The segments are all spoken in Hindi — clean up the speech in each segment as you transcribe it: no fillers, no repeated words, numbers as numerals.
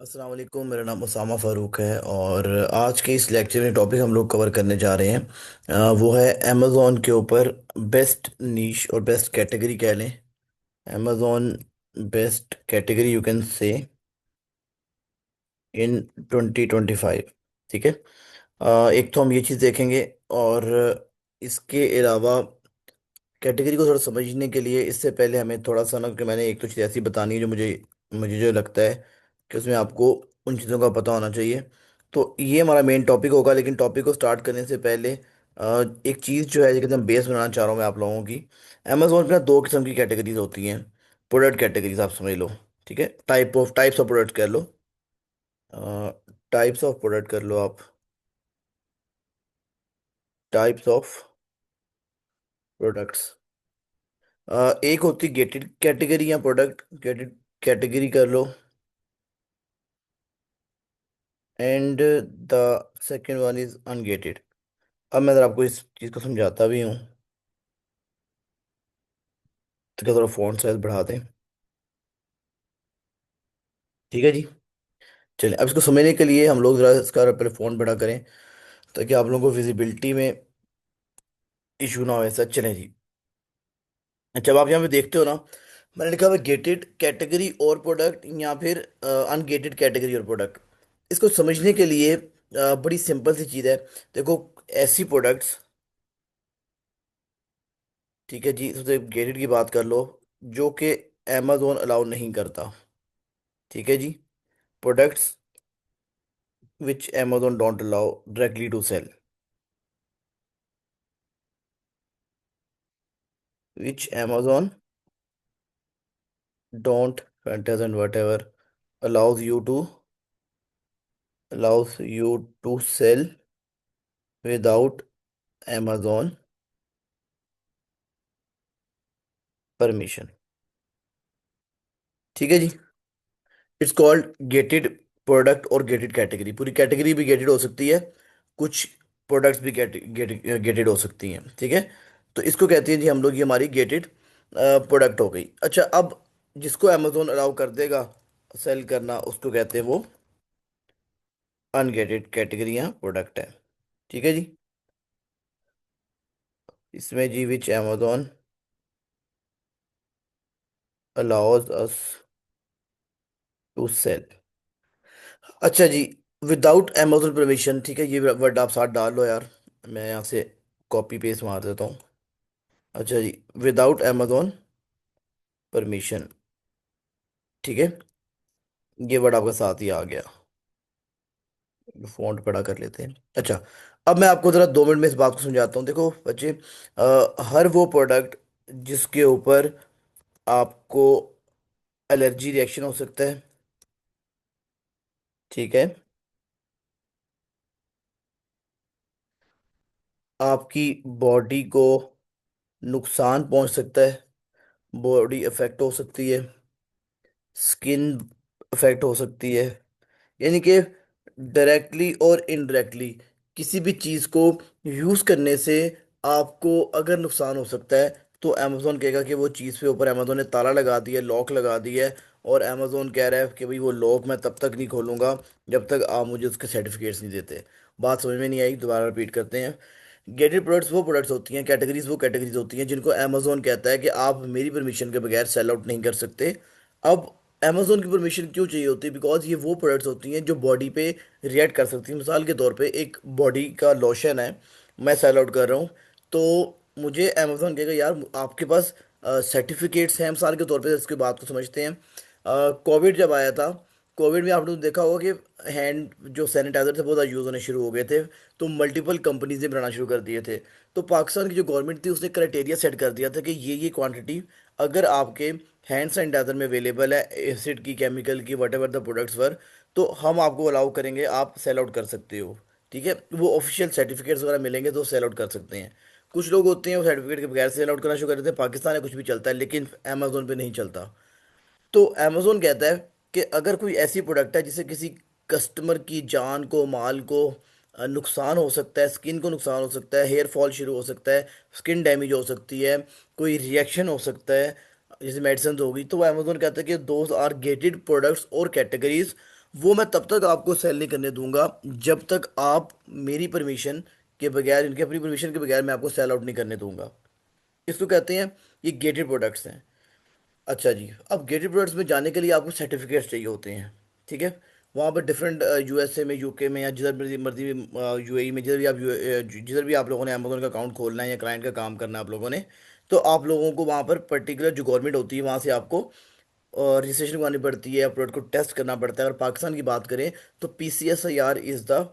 अस्सलाम वालेकुम। मेरा नाम उसामा फ़ारूक है और आज के इस लेक्चर में टॉपिक हम लोग कवर करने जा रहे हैं। वो है अमेज़ॉन के ऊपर बेस्ट नीश और बेस्ट कैटेगरी कह लें। Amazon best category you can say इन 2025। ठीक है। एक तो हम ये चीज़ देखेंगे और इसके अलावा कैटेगरी को थोड़ा समझने के लिए इससे पहले हमें थोड़ा सा ना कि मैंने एक तो चीज़ ऐसी बतानी है जो मुझे मुझे जो लगता है कि उसमें आपको उन चीज़ों का पता होना चाहिए। तो ये हमारा मेन टॉपिक होगा, लेकिन टॉपिक को स्टार्ट करने से पहले एक चीज़ जो है एकदम बेस बनाना चाह रहा हूँ मैं आप लोगों की। अमेजोन पे ना दो किस्म की कैटेगरीज होती हैं। प्रोडक्ट कैटेगरीज आप समझ लो। ठीक है, टाइप्स ऑफ प्रोडक्ट कर लो। टाइप्स ऑफ प्रोडक्ट कर लो आप। Types of products. एक होती गेटेड कैटेगरी या प्रोडक्ट गेटेड कैटेगरी कर लो। And the second one is ungated. अब मैं अगर आपको इस चीज़ को समझाता भी हूँ तो क्या थोड़ा फ़ॉन्ट साइज बढ़ा दें। ठीक है जी। चलिए, अब इसको समझने के लिए हम लोग ज़रा इसका पहले फ़ॉन्ट बड़ा करें ताकि आप लोगों को विजिबिलिटी में इशू ना हो। ऐसा चलें जी। जब आप यहाँ पे देखते हो ना, मैंने लिखा हुआ गेटेड कैटेगरी और प्रोडक्ट या फिर अनगेटेड कैटेगरी और प्रोडक्ट। इसको समझने के लिए बड़ी सिंपल सी चीज़ है। देखो, ऐसी प्रोडक्ट्स, ठीक है जी, सबसे गेटेड की बात कर लो जो कि अमेजोन अलाउ नहीं करता। ठीक है जी। Products which Amazon don't allow directly to sell, which Amazon don't doesn't whatever allows you to allows you to sell without amazon permission. ठीक है जी। इट्स कॉल्ड गेटेड प्रोडक्ट और गेटेड कैटेगरी। पूरी कैटेगरी भी गेटेड हो सकती है, कुछ प्रोडक्ट्स भी गेटेड हो सकती हैं। ठीक है। तो इसको कहते हैं जी हम लोग, ये हमारी गेटेड प्रोडक्ट हो गई। अच्छा, अब जिसको अमेजोन अलाउ कर देगा सेल करना उसको कहते हैं वो अनगेटेड कैटेगरी या प्रोडक्ट है। ठीक है जी। इसमें जी which Amazon allows us to sell. अच्छा जी, विदाउट अमेजोन परमिशन। ठीक है, ये वर्ड आप साथ डाल लो यार, मैं यहाँ से कॉपी पेस्ट मार देता हूँ। अच्छा जी, विदाउट अमेजोन परमिशन। ठीक है, ये वर्ड आपका साथ ही आ गया। फॉन्ट बड़ा कर लेते हैं। अच्छा, अब मैं आपको ज़रा 2 मिनट में इस बात को समझाता हूँ। देखो बच्चे, हर वो प्रोडक्ट जिसके ऊपर आपको एलर्जी रिएक्शन हो सकता है। ठीक है, आपकी बॉडी को नुकसान पहुंच सकता है, बॉडी अफेक्ट हो सकती है, स्किन अफेक्ट हो सकती है। यानी कि डायरेक्टली और इनडायरेक्टली किसी भी चीज़ को यूज़ करने से आपको अगर नुकसान हो सकता है तो अमेजोन कहेगा कि वो चीज़ पे ऊपर अमेजोन ने ताला लगा दिया है, लॉक लगा दिया है। और अमेजोन कह रहा है कि भाई वो लॉक मैं तब तक नहीं खोलूंगा जब तक आप मुझे उसके सर्टिफिकेट्स नहीं देते। बात समझ में नहीं आई, दोबारा रिपीट करते हैं। गेटेड प्रोडक्ट्स वो प्रोडक्ट्स होती हैं, कैटेगरीज वो कैटेगरीज होती हैं जिनको अमेजोन कहता है कि आप मेरी परमिशन के बगैर सेल आउट नहीं कर सकते। अब अमेजोन की परमिशन क्यों चाहिए होती है? बिकॉज ये वो प्रोडक्ट्स होती हैं जो बॉडी पे रिएक्ट कर सकती हैं। मिसाल के तौर पे एक बॉडी का लोशन है, मैं सेल आउट कर रहा हूँ, तो मुझे अमेजोन कहेगा यार आपके पास सर्टिफिकेट्स हैं। मिसाल के तौर पे इसकी बात को समझते हैं। कोविड जब आया था, कोविड में आपने देखा होगा कि हैंड जो सैनिटाइजर थे बहुत ज़्यादा यूज़ होने शुरू हो गए थे, तो मल्टीपल कंपनीज ने बनाना शुरू कर दिए थे। तो पाकिस्तान की जो गवर्नमेंट थी उसने क्राइटेरिया सेट कर दिया था कि ये क्वांटिटी अगर आपके हैंड सैनिटाइजर में अवेलेबल है, एसिड की, केमिकल की, वट एवर द प्रोडक्ट्स वर, तो हम आपको अलाउ करेंगे, आप सेल आउट कर सकते हो। ठीक है, वो ऑफिशियल सर्टिफिकेट्स वगैरह मिलेंगे तो सेल आउट कर सकते हैं। कुछ लोग होते हैं वो सर्टिफिकेट के बगैर सेल आउट करना शुरू कर देते हैं। पाकिस्तान में कुछ भी चलता है लेकिन अमेजोन पे नहीं चलता। तो अमेजोन कहता है कि अगर कोई ऐसी प्रोडक्ट है जिससे किसी कस्टमर की जान को, माल को नुकसान हो सकता है, स्किन को नुकसान हो सकता है, हेयर फॉल शुरू हो सकता है, स्किन डैमेज हो सकती है, कोई रिएक्शन हो सकता है, जैसे मेडिसिन होगी, तो वो अमेजोन कहता है कि दोज आर गेटेड प्रोडक्ट्स और कैटेगरीज वो मैं तब तक आपको सेल नहीं करने दूंगा जब तक आप मेरी परमिशन के बगैर, इनके अपनी परमिशन के बगैर मैं आपको सेल आउट नहीं करने दूंगा। इसको कहते हैं, ये गेटेड प्रोडक्ट्स हैं। अच्छा जी, अब गेटेड प्रोडक्ट्स में जाने के लिए आपको सर्टिफिकेट्स चाहिए होते हैं। ठीक है। वहाँ पर डिफरेंट यूएसए में, यूके में, या जिधर मर्जी मर्जी यूएई में, जिधर भी आप जिधर भी आप लोगों ने अमेजोन का अकाउंट खोलना है या क्लाइंट का काम करना है आप लोगों ने, तो आप लोगों को वहाँ पर पर्टिकुलर जो गवर्नमेंट होती है वहाँ से आपको रजिस्ट्रेशन करवानी पड़ती है, प्रोडक्ट को टेस्ट करना पड़ता है। अगर पाकिस्तान की बात करें तो PCSIR इज़ द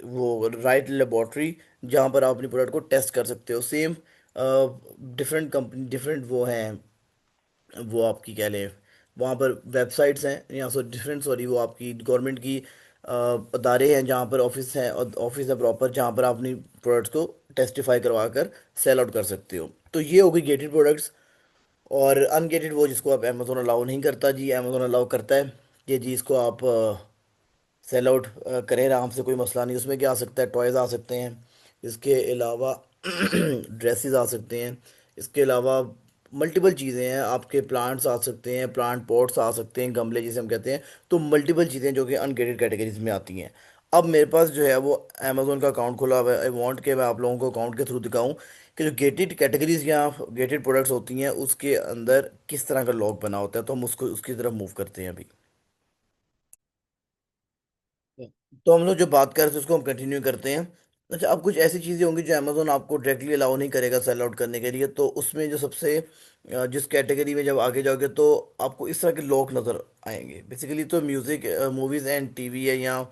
वो राइट लेबोरेटरी जहाँ पर आप अपनी प्रोडक्ट को टेस्ट कर सकते हो। सेम डिफरेंट कंपनी, डिफरेंट वो हैं, वो आपकी कह लें, वहाँ पर वेबसाइट्स हैं, या सो डिफरेंट, सॉरी, वो आपकी गवर्नमेंट की अदारे हैं जहाँ पर ऑफिस है, और ऑफिस है प्रॉपर, जहाँ पर आप अपनी प्रोडक्ट्स को टेस्टिफाई करवा कर सेल आउट कर सकते हो। तो ये हो गई गेटेड प्रोडक्ट्स। और अनगेटेड वो जिसको आप अमेजोन अलाउ नहीं करता जी, अमेजोन अलाउ करता है कि जी इसको आप सेल आउट करें आराम से, कोई मसला नहीं। उसमें क्या आ सकता है, टॉयज़ आ सकते हैं, इसके अलावा ड्रेसेस आ सकते हैं, इसके अलावा मल्टीपल चीज़ें हैं, आपके प्लांट्स आ सकते हैं, प्लांट पॉट्स आ सकते हैं, गमले जिसे हम कहते हैं। तो मल्टीपल चीज़ें जो कि अनगेटेड कैटेगरीज में आती हैं। अब मेरे पास जो है वो अमेजोन का अकाउंट खुला हुआ है। आई वांट कि मैं आप लोगों को अकाउंट के थ्रू दिखाऊं कि जो गेटेड कैटेगरीज या गेटेड प्रोडक्ट्स होती हैं उसके अंदर किस तरह का लॉक बना होता है। तो हम उसको उसकी तरफ मूव करते हैं अभी। तो हम लोग जो बात कर रहे थे उसको हम कंटिन्यू करते हैं। अच्छा, अब कुछ ऐसी चीज़ें होंगी जो अमेजोन आपको डायरेक्टली अलाउ नहीं करेगा सेल आउट करने के लिए। तो उसमें जो सबसे जिस कैटेगरी में जब आगे जाओगे तो आपको इस तरह के लोग नज़र आएंगे। बेसिकली तो म्यूज़िक, मूवीज़ एंड टीवी है, या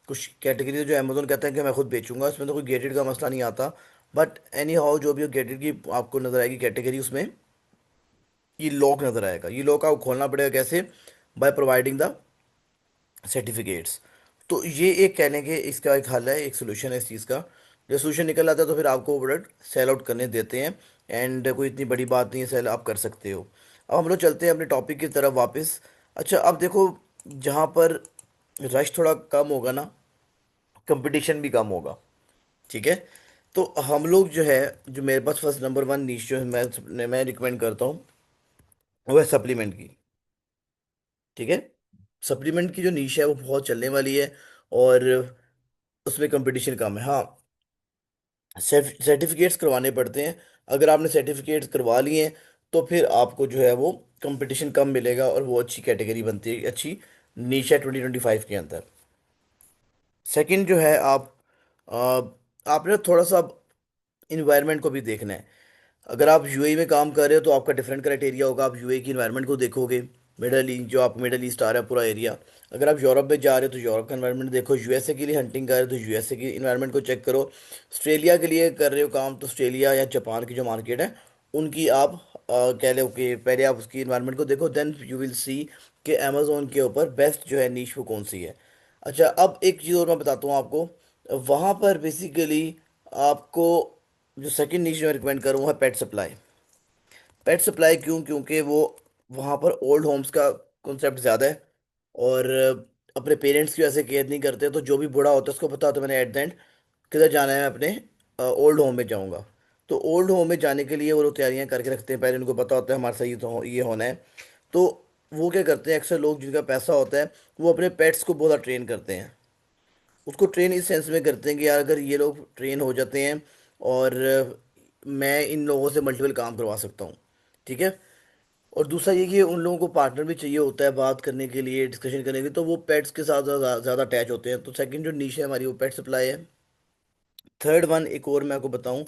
कुछ कैटेगरी जो अमेजोन कहता है कि मैं खुद बेचूंगा, इसमें तो कोई गेटेड का मसला नहीं आता। बट एनी हाउ, जो भी गेटेड की आपको नज़र आएगी कैटेगरी, उसमें ये लॉक नज़र आएगा। ये लॉक आपको खोलना पड़ेगा कैसे? By providing the certificates. तो ये एक कहने के इसका एक हल है, एक सोल्यूशन है इस चीज़ का। जब सोल्यूशन निकल आता है तो फिर आपको वो प्रोडक्ट सेल आउट करने देते हैं। एंड कोई इतनी बड़ी बात नहीं है, सेल आप कर सकते हो। अब हम लोग चलते हैं अपने टॉपिक की तरफ वापस। अच्छा, अब देखो, जहाँ पर रश थोड़ा कम होगा ना, कंपटीशन भी कम होगा। ठीक है। तो हम लोग जो है, जो मेरे पास फर्स्ट नंबर वन नीश जो है मैं रिकमेंड करता हूँ, वो है सप्लीमेंट की। ठीक है। सप्लीमेंट की जो नीश है वो बहुत चलने वाली है, और उसमें कंपटीशन कम है। हाँ, सर्टिफिकेट्स करवाने पड़ते हैं। अगर आपने सर्टिफिकेट्स करवा लिए हैं तो फिर आपको जो है वो कंपटीशन कम मिलेगा, और वो अच्छी कैटेगरी बनती है, अच्छी नीश है 2025 के अंदर। सेकंड जो है, आपने थोड़ा सा इन्वायरमेंट को भी देखना है। अगर आप यूएई में काम कर रहे हो तो आपका डिफरेंट क्राइटेरिया होगा, आप यूएई की इन्वायरमेंट को देखोगे। मिडल ईस्ट, जो आप मिडल ईस्ट आ रहा है पूरा एरिया। अगर आप यूरोप में जा रहे हो तो यूरोप का इन्वायरमेंट देखो। यूएसए के लिए हंटिंग कर रहे हो तो यूएसए की इन्वायरमेंट को चेक करो। ऑस्ट्रेलिया के लिए कर रहे हो काम तो ऑस्ट्रेलिया या जापान की जो मार्केट है उनकी आप कह लो कि पहले आप उसकी इन्वायरमेंट को देखो, देन यू विल सी कि अमेजोन के ऊपर बेस्ट जो है नीश वो कौन सी है। अच्छा, अब एक चीज़ और मैं बताता हूँ आपको। वहाँ पर बेसिकली आपको जो सेकंड नीश मैं रिकमेंड करूँ है पेट सप्लाई। पेट सप्लाई क्यों? क्योंकि वो वहाँ पर ओल्ड होम्स का कॉन्सेप्ट ज़्यादा है, और अपने पेरेंट्स की वैसे केयर नहीं करते। तो जो भी बूढ़ा होता है उसको पता होता है मैंने एट द एंड किधर जाना है, मैं अपने ओल्ड होम में जाऊँगा। तो ओल्ड होम में जाने के लिए वो लोग तैयारियां करके रखते हैं, पहले उनको पता होता है हमारे साथ ये होना है। तो वो क्या करते हैं, अक्सर लोग जिनका पैसा होता है वो अपने पेट्स को बहुत ट्रेन करते हैं। उसको ट्रेन इस सेंस में करते हैं कि यार अगर ये लोग ट्रेन हो जाते हैं, और मैं इन लोगों से मल्टीपल काम करवा सकता हूँ। ठीक है। और दूसरा ये कि उन लोगों को पार्टनर भी चाहिए होता है बात करने के लिए, डिस्कशन करने के लिए, तो वो पेट्स के साथ ज़्यादा ज़्यादा अटैच होते हैं। तो सेकंड जो नीश है हमारी वो पेट सप्लाई है। थर्ड वन एक और मैं आपको बताऊं,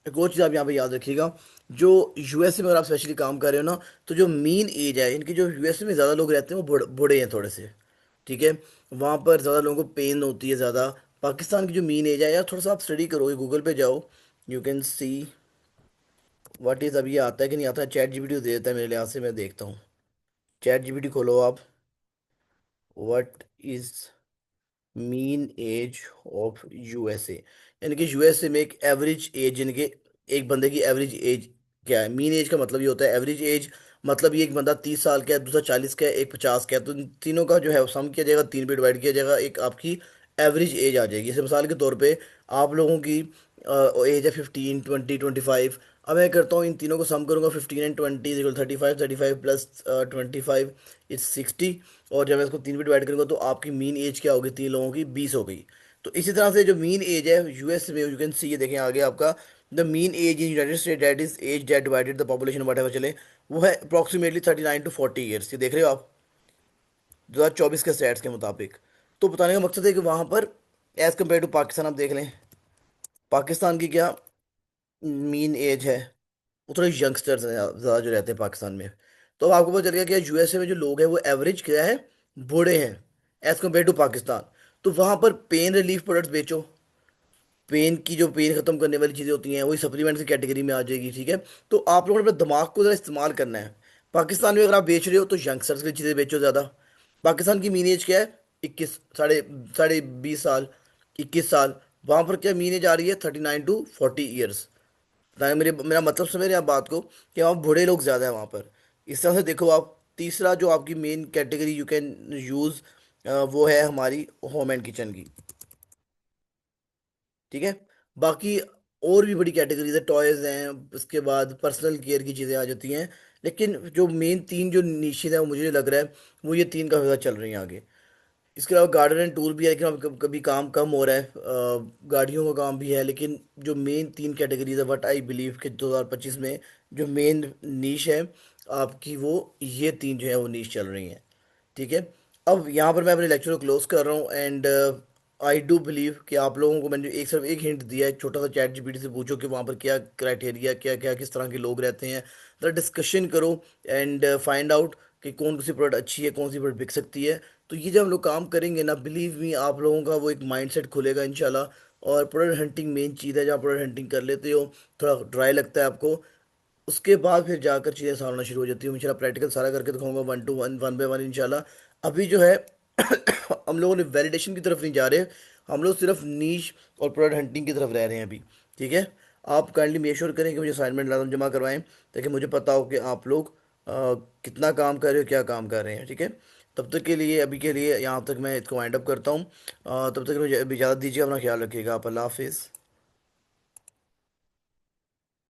एक और चीज़ आप यहाँ पे याद रखिएगा। जो यूएसए में अगर आप स्पेशली काम कर रहे हो ना, तो जो मीन एज है इनकी, जो यूएसए में ज़्यादा लोग रहते हैं वो बूढ़े हैं थोड़े से। ठीक है। वहाँ पर ज़्यादा लोगों को पेन होती है ज़्यादा। पाकिस्तान की जो मीन एज है, यार थोड़ा सा आप स्टडी करोगे, गूगल पे जाओ, you can see what is. अभी ये आता है कि नहीं आता, चैट जीपीटी दे देता है मेरे लिहाज से, मैं देखता हूँ। चैट जीपीटी खोलो आप, what is mean age of USA. यानी कि यूएसए में एक एवरेज एज, यानी कि एक बंदे की एवरेज एज क्या है। मीन एज का मतलब ये होता है एवरेज एज, मतलब ये एक बंदा 30 साल का है, दूसरा 40 का है, एक 50 का है। तो इन तीनों का जो है वो सम किया जाएगा, तीन पे डिवाइड किया जाएगा, एक आपकी एवरेज एज आ जाएगी। जैसे मिसाल के तौर पे आप लोगों की एज है 15, 20, 25, अब मैं करता हूँ इन तीनों को सम करूंगा, 15 एंड 20 इक्वल 35, 35 प्लस 25 इज 60। और जब मैं इसको तीन पे डिवाइड करूंगा तो आपकी मीन एज क्या होगी, तीन लोगों की 20 हो गई। तो इसी तरह से जो मीन एज है यूएस में, यू कैन सी, ये देखें आगे आपका, the mean age in United State, that is age that divided the population whatever चले, वो है अप्रॉक्सीमेटली 39 to 40 ईयर्स। ये देख रहे हो आप 2024 के स्टैट्स के मुताबिक। तो बताने का मकसद है कि वहां पर एज कम्पेयर टू पाकिस्तान आप देख लें, पाकिस्तान की क्या मीन एज है, वो थोड़े यंगस्टर्स हैं ज़्यादा जो रहते हैं पाकिस्तान में। तो अब आपको पता चल गया कि यूएसए में जो लोग हैं वो एवरेज क्या है, बूढ़े हैं एज कम्पेयर टू पाकिस्तान। तो वहां पर पेन रिलीफ प्रोडक्ट्स बेचो, पेन की जो पेन खत्म करने वाली चीज़ें होती हैं वही सप्लीमेंट्स की कैटेगरी में आ जाएगी, ठीक है। तो आप लोगों ने अपने दिमाग को ज़रा इस्तेमाल करना है। पाकिस्तान में अगर आप बेच रहे हो तो यंगस्टर्स की चीज़ें बेचो ज़्यादा। पाकिस्तान की मीन एज क्या है, 21, साढ़े साढ़े 20 साल, 21 साल। वहां पर क्या मीन एज आ रही है, 39 to 40 ईयर्स। ताकि मेरा मतलब समझ रहे हैं आप बात को, कि वहाँ बूढ़े लोग ज़्यादा है वहाँ पर। इस तरह से देखो आप। तीसरा जो आपकी main category you can use, वो है हमारी होम एंड किचन की, ठीक है। बाकी और भी बड़ी कैटेगरीज है, टॉयज हैं, उसके बाद पर्सनल केयर की चीज़ें आ जाती हैं। लेकिन जो मेन तीन जो निशेज है वो मुझे लग रहा है वो ये तीन का ज़्यादा चल रही हैं आगे। इसके अलावा गार्डन एंड टूर भी है, लेकिन अब कभी काम कम हो रहा है, गाड़ियों का काम भी है। लेकिन जो मेन तीन कैटेगरीज है, व्हाट आई बिलीव कि 2025 में जो मेन नीश है आपकी, वो ये तीन जो है वो नीश चल रही हैं, ठीक है। अब यहाँ पर मैं अपने लेक्चर को क्लोज कर रहा हूँ, एंड आई डू बिलीव कि आप लोगों को मैंने एक सिर्फ एक हिंट दिया है छोटा सा, चैट जीपीटी से पूछो कि वहाँ पर क्या क्राइटेरिया, क्या क्या किस तरह के लोग रहते हैं, जरा डिस्कशन करो एंड फाइंड आउट कि कौन सी प्रोडक्ट अच्छी है, कौन सी प्रोडक्ट बिक सकती है। तो ये जब हम लोग काम करेंगे ना, बिलीव मी, आप लोगों का वो एक माइंडसेट खुलेगा इंशाल्लाह। और प्रोडक्ट हंटिंग मेन चीज़ है, जहाँ प्रोडक्ट हंटिंग कर लेते हो थोड़ा ड्राई लगता है आपको, उसके बाद फिर जाकर चीज़ें आसान होना शुरू हो जाती है। इंशाल्लाह प्रैक्टिकल सारा करके दिखाऊंगा, 1 to 1, 1 by 1 इंशाल्लाह। अभी जो है हम लोगों ने वैलिडेशन की तरफ नहीं जा रहे, हम लोग सिर्फ नीश और प्रोडक्ट हंटिंग की तरफ रह रहे हैं अभी, ठीक है। आप काइंडली मेक श्योर करें कि मुझे असाइनमेंट लाजम जमा करवाएं, ताकि मुझे पता हो कि आप लोग कितना काम कर रहे हो, क्या काम कर रहे हैं, ठीक है। तब तक के लिए, अभी के लिए यहाँ तक मैं इसको वाइंड अप करता हूँ। तब तक मुझे अभी इजाज़त दीजिए, अपना ख्याल रखिएगा आप, अल्लाह हाफिज़।